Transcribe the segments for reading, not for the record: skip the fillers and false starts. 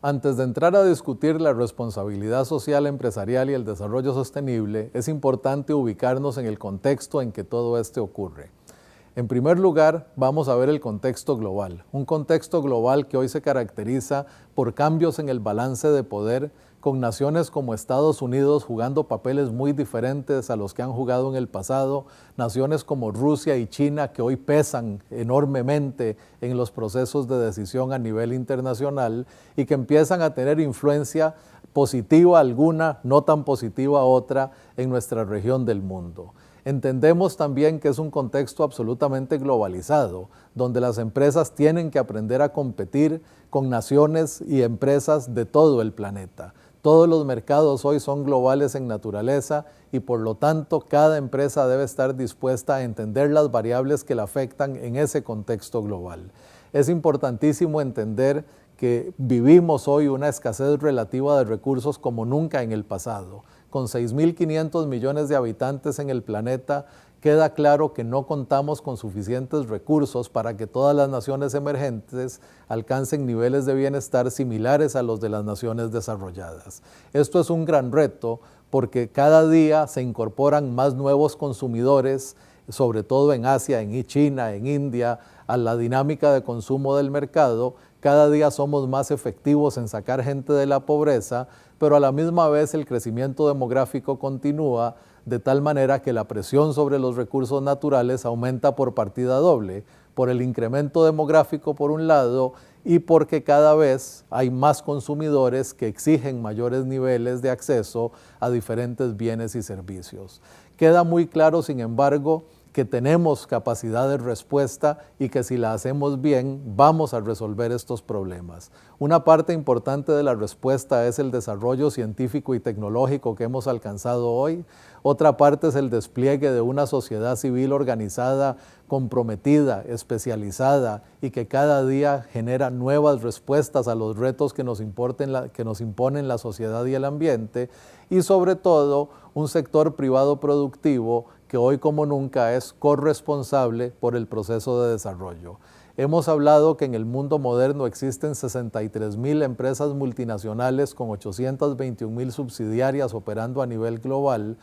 Antes de entrar a discutir la responsabilidad social empresarial y el desarrollo sostenible, es importante ubicarnos en el contexto en que todo esto ocurre. En primer lugar, vamos a ver el contexto global, un contexto global que hoy se caracteriza por cambios en el balance de poder, con naciones como Estados Unidos jugando papeles muy diferentes a los que han jugado en el pasado, naciones como Rusia y China que hoy pesan enormemente en los procesos de decisión a nivel internacional y que empiezan a tener influencia positiva alguna, no tan positiva otra, en nuestra región del mundo. Entendemos también que es un contexto absolutamente globalizado, donde las empresas tienen que aprender a competir con naciones y empresas de todo el planeta. Todos los mercados hoy son globales en naturaleza y por lo tanto cada empresa debe estar dispuesta a entender las variables que la afectan en ese contexto global. Es importantísimo entender que vivimos hoy una escasez relativa de recursos como nunca en el pasado. Con 6.500 millones de habitantes en el planeta, queda claro que no contamos con suficientes recursos para que todas las naciones emergentes alcancen niveles de bienestar similares a los de las naciones desarrolladas. Esto es un gran reto porque cada día se incorporan más nuevos consumidores, sobre todo en Asia, en China, en India, a la dinámica de consumo del mercado. Cada día somos más efectivos en sacar gente de la pobreza, pero a la misma vez el crecimiento demográfico continúa de tal manera que la presión sobre los recursos naturales aumenta por partida doble, por el incremento demográfico por un lado y porque cada vez hay más consumidores que exigen mayores niveles de acceso a diferentes bienes y servicios. Queda muy claro, sin embargo, que tenemos capacidad de respuesta y que si la hacemos bien vamos a resolver estos problemas. Una parte importante de la respuesta es el desarrollo científico y tecnológico que hemos alcanzado hoy. Otra parte es el despliegue de una sociedad civil organizada, comprometida, especializada y que cada día genera nuevas respuestas a los retos que nos imponen la sociedad y el ambiente. Y sobre todo, un sector privado productivo que hoy como nunca es corresponsable por el proceso de desarrollo. Hemos hablado que en el mundo moderno existen 63.000 empresas multinacionales con 821.000 subsidiarias operando a nivel global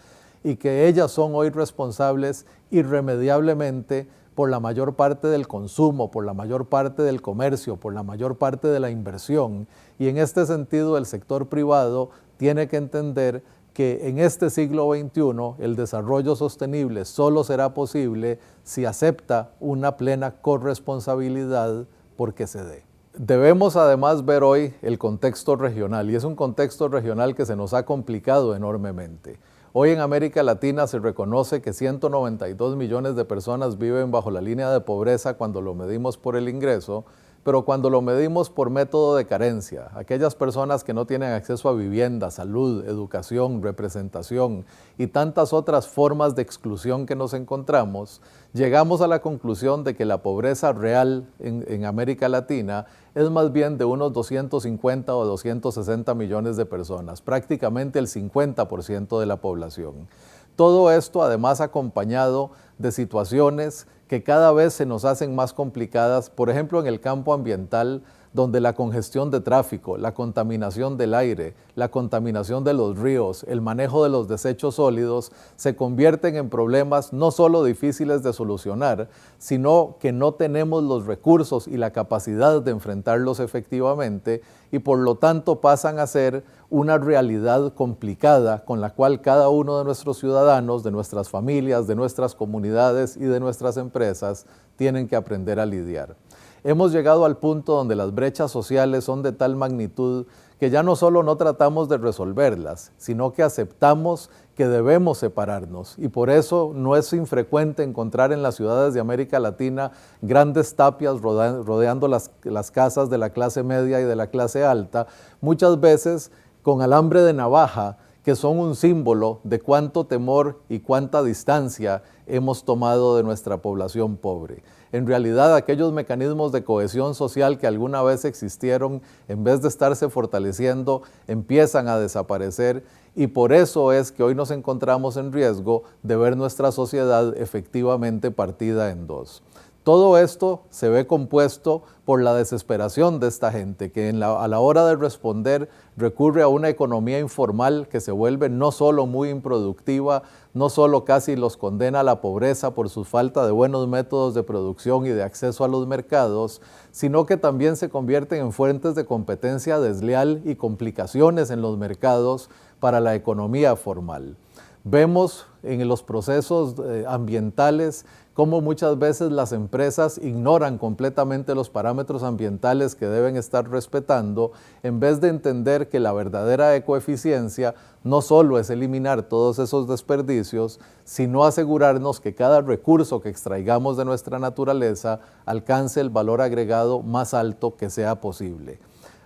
y que ellas son hoy responsables irremediablemente por la mayor parte del consumo, por la mayor parte del comercio, por la mayor parte de la inversión. Y en este sentido el sector privado tiene que entender que en este siglo XXI el desarrollo sostenible solo será posible si acepta una plena corresponsabilidad porque se dé. Debemos además ver hoy el contexto regional y es un contexto regional que se nos ha complicado enormemente. Hoy en América Latina se reconoce que 192 millones de personas viven bajo la línea de pobreza cuando lo medimos por el ingreso, pero cuando lo medimos por método de carencia, aquellas personas que no tienen acceso a vivienda, salud, educación, representación y tantas otras formas de exclusión que nos encontramos, llegamos a la conclusión de que la pobreza real en América Latina es más bien de unos 250 o 260 millones de personas, prácticamente el 50% de la población. Todo esto además acompañado de situaciones que cada vez se nos hacen más complicadas, por ejemplo en el campo ambiental, donde la congestión de tráfico, la contaminación del aire, la contaminación de los ríos, el manejo de los desechos sólidos, se convierten en problemas no solo difíciles de solucionar, sino que no tenemos los recursos y la capacidad de enfrentarlos efectivamente y por lo tanto pasan a ser una realidad complicada con la cual cada uno de nuestros ciudadanos, de nuestras familias, de nuestras comunidades y de nuestras empresas tienen que aprender a lidiar. Hemos llegado al punto donde las brechas sociales son de tal magnitud que ya no solo no tratamos de resolverlas, sino que aceptamos que debemos separarnos y por eso no es infrecuente encontrar en las ciudades de América Latina grandes tapias rodeando las casas de la clase media y de la clase alta, muchas veces con alambre de navaja, que son un símbolo de cuánto temor y cuánta distancia hemos tomado de nuestra población pobre. En realidad, aquellos mecanismos de cohesión social que alguna vez existieron, en vez de estarse fortaleciendo, empiezan a desaparecer y por eso es que hoy nos encontramos en riesgo de ver nuestra sociedad efectivamente partida en dos. Todo esto se ve compuesto por la desesperación de esta gente que a la hora de responder recurre a una economía informal que se vuelve no solo muy improductiva, no solo casi los condena a la pobreza por su falta de buenos métodos de producción y de acceso a los mercados, sino que también se convierten en fuentes de competencia desleal y complicaciones en los mercados para la economía formal. Vemos en los procesos ambientales cómo muchas veces las empresas ignoran completamente los parámetros ambientales que deben estar respetando, en vez de entender que la verdadera ecoeficiencia no solo es eliminar todos esos desperdicios, sino asegurarnos que cada recurso que extraigamos de nuestra naturaleza alcance el valor agregado más alto que sea posible.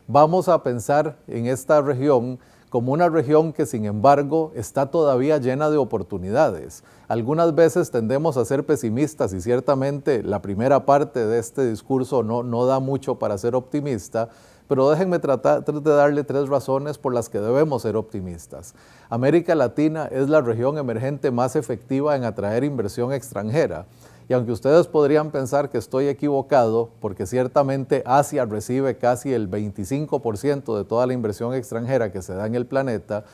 Vamos a pensar en esta región como una región que sin embargo está todavía llena de oportunidades. Algunas veces tendemos a ser pesimistas y ciertamente la primera parte de este discurso no da mucho para ser optimista, pero déjenme tratar de darle 3 razones por las que debemos ser optimistas. América Latina es la región emergente más efectiva en atraer inversión extranjera. Y aunque ustedes podrían pensar que estoy equivocado, porque ciertamente Asia recibe casi el 25% de toda la inversión extranjera que se da en el planeta,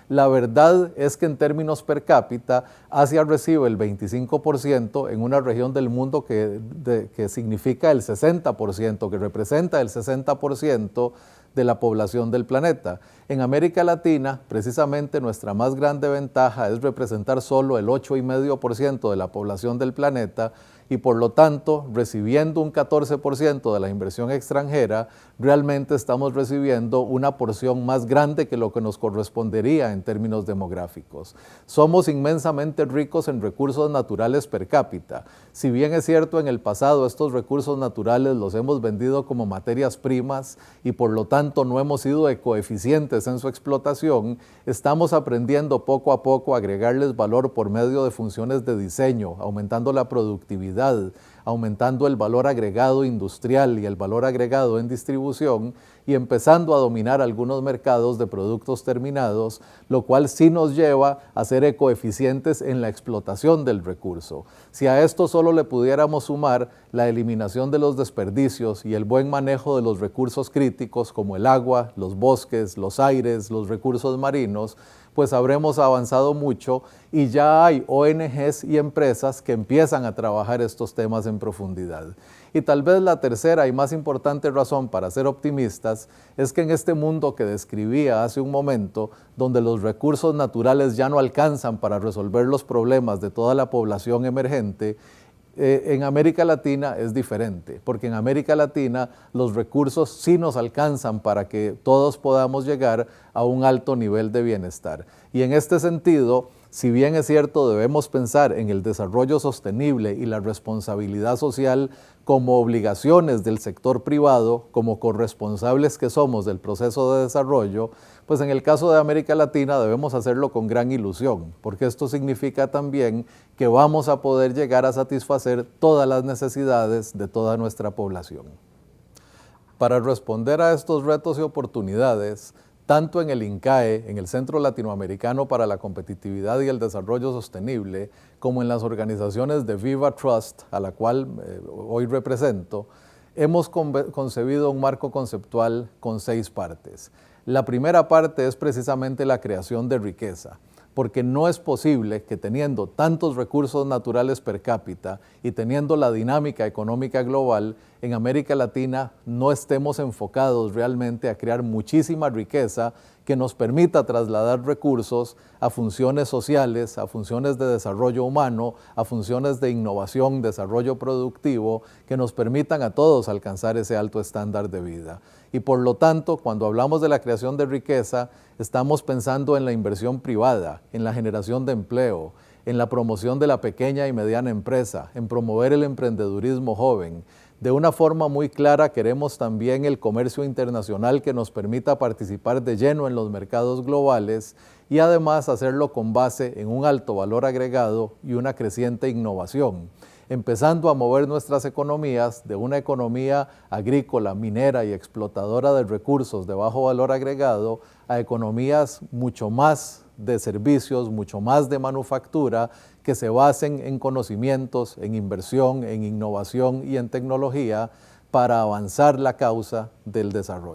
la verdad es que en términos per cápita, Asia recibe el 25% en una región del mundo que significa el 60%, que representa el 60% de la población del planeta. En América Latina, precisamente nuestra más grande ventaja es representar solo el 8,5% de la población del planeta y por lo tanto, recibiendo un 14% de la inversión extranjera, realmente estamos recibiendo una porción más grande que lo que nos correspondería en términos demográficos. Somos inmensamente ricos en recursos naturales per cápita. Si bien es cierto en el pasado estos recursos naturales los hemos vendido como materias primas y por lo tanto no hemos sido ecoeficientes en su explotación, estamos aprendiendo poco a poco a agregarles valor por medio de funciones de diseño, aumentando la productividad, aumentando el valor agregado industrial y el valor agregado en distribución y empezando a dominar algunos mercados de productos terminados, lo cual sí nos lleva a ser ecoeficientes en la explotación del recurso. Si a esto solo le pudiéramos sumar la eliminación de los desperdicios y el buen manejo de los recursos críticos como el agua, los bosques, los aires, los recursos marinos, pues habremos avanzado mucho y ya hay ONGs y empresas que empiezan a trabajar estos temas en profundidad. Y tal vez la tercera y más importante razón para ser optimistas es que en este mundo que describía hace un momento, donde los recursos naturales ya no alcanzan para resolver los problemas de toda la población emergente, en América Latina es diferente, porque en América Latina los recursos sí nos alcanzan para que todos podamos llegar a un alto nivel de bienestar. Y en este sentido, si bien es cierto, debemos pensar en el desarrollo sostenible y la responsabilidad social como obligaciones del sector privado, como corresponsables que somos del proceso de desarrollo, pues en el caso de América Latina debemos hacerlo con gran ilusión, porque esto significa también que vamos a poder llegar a satisfacer todas las necesidades de toda nuestra población. Para responder a estos retos y oportunidades, tanto en el INCAE, en el Centro Latinoamericano para la Competitividad y el Desarrollo Sostenible, como en las organizaciones de Viva Trust, a la cual hoy represento, hemos concebido un marco conceptual con 6 partes. La primera parte es precisamente la creación de riqueza, porque no es posible que teniendo tantos recursos naturales per cápita y teniendo la dinámica económica global, en América Latina no estemos enfocados realmente a crear muchísima riqueza que nos permita trasladar recursos a funciones sociales, a funciones de desarrollo humano, a funciones de innovación, desarrollo productivo, que nos permitan a todos alcanzar ese alto estándar de vida. Y por lo tanto, cuando hablamos de la creación de riqueza, estamos pensando en la inversión privada, en la generación de empleo, en la promoción de la pequeña y mediana empresa, en promover el emprendedurismo joven. De una forma muy clara queremos también el comercio internacional que nos permita participar de lleno en los mercados globales y además hacerlo con base en un alto valor agregado y una creciente innovación, empezando a mover nuestras economías de una economía agrícola, minera y explotadora de recursos de bajo valor agregado a economías mucho más de servicios, mucho más de manufactura, que se basen en conocimientos, en inversión, en innovación y en tecnología para avanzar la causa del desarrollo.